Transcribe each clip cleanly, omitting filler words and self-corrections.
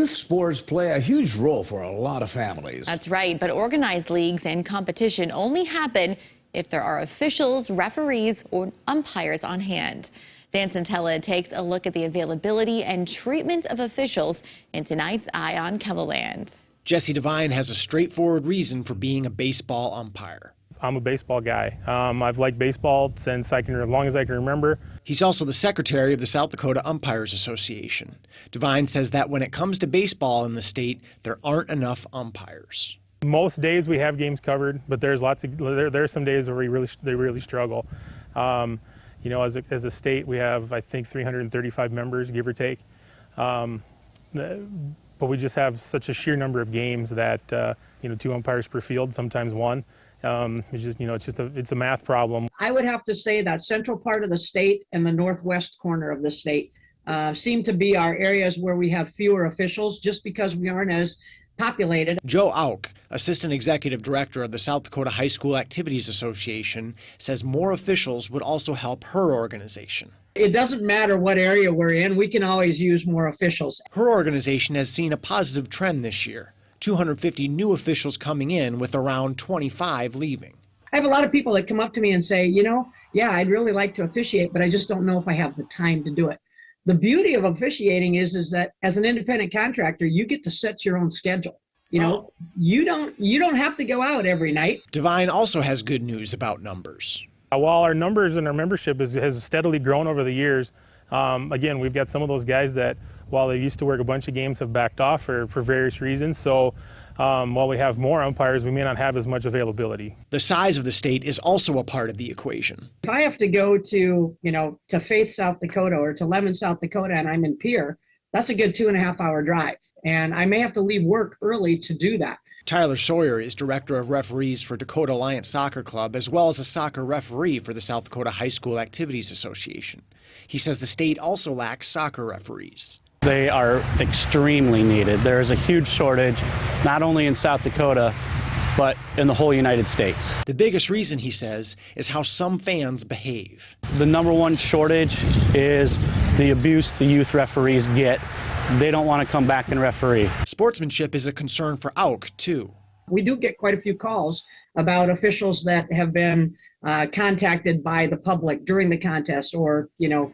Youth sports play a huge role for a lot of families. That's right, but organized leagues and competition only happen if there are officials, referees, or umpires on hand. Dan Santella takes a look at the availability and treatment of officials in tonight's Eye on Keloland. Jesse Devine has a straightforward reason for being a baseball umpire. I'm a baseball guy. I've liked baseball since as long as I can remember. He's also the secretary of the South Dakota Umpires Association. Devine says that when it comes to baseball in the state, there aren't enough umpires. Most days we have games covered, but there's some days where they really struggle. You know, as a state, we have, I think, 335 members, give or take. But we just have such a sheer number of games that, you know, 2 umpires per field, sometimes 1. It's just, you know, it's a math problem. I would have to say that central part of the state and the northwest corner of the state seem to be our areas where we have fewer officials just because we aren't as populated. Joe Auk, Assistant Executive Director of the South Dakota High School Activities Association, says more officials would also help her organization. It doesn't matter what area we're in, we can always use more officials. Her organization has seen a positive trend this year. 250 new officials coming in with around 25 leaving. I have a lot of people that come up to me and say, you know, yeah, I'd really like to officiate, but I just don't know if I have the time to do it. The beauty of officiating is that as an independent contractor, you get to set your own schedule. You know, you don't have to go out every night. Devine also has good news about numbers. While our numbers and our membership has steadily grown over the years, again, we've got some of those guys that, while they used to work a bunch of games, have backed off for various reasons. So while we have more umpires, we may not have as much availability. The size of the state is also a part of the equation. If I have to go to, you know, to Faith, South Dakota, or to Lemmon, South Dakota, and I'm in Pierre, that's a good 2.5-hour drive. And I may have to leave work early to do that. Tyler Sawyer is Director of Referees for Dakota Alliance Soccer Club, as well as a soccer referee for the South Dakota High School Activities Association. He says the state also lacks soccer referees. They are extremely needed. There is a huge shortage, not only in South Dakota, but in the whole United States. The biggest reason, he says, is how some fans behave. The #1 shortage is the abuse the youth referees get. They don't want to come back and referee. Sportsmanship is a concern for Auk, too. We do get quite a few calls about officials that have been contacted by the public during the contest, or, you know,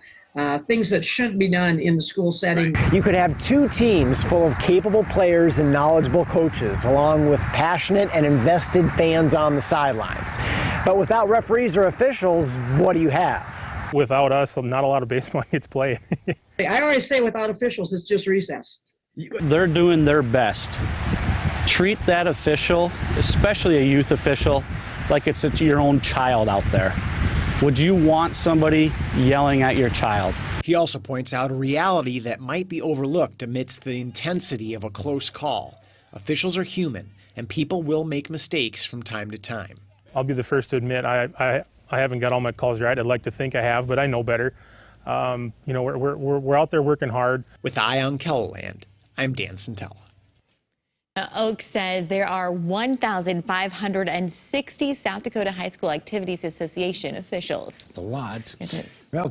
things that shouldn't be done in the school setting. You could have 2 teams full of capable players and knowledgeable coaches, along with passionate and invested fans on the sidelines. But without referees or officials, what do you have? Without us, not a lot of baseball gets played. I always say without officials, it's just recess. They're doing their best. Treat that official, especially a youth official, like it's your own child out there. Would you want somebody yelling at your child? He also points out a reality that might be overlooked amidst the intensity of a close call. Officials are human, and people will make mistakes from time to time. I'll be the first to admit I haven't got all my calls right. I'd like to think I have, but I know better. You know, we're out there working hard. With Eye on Keloland, I'm Dan Santella. Oak says there are 1,560 South Dakota High School Activities Association officials. It's a lot. It is. Well,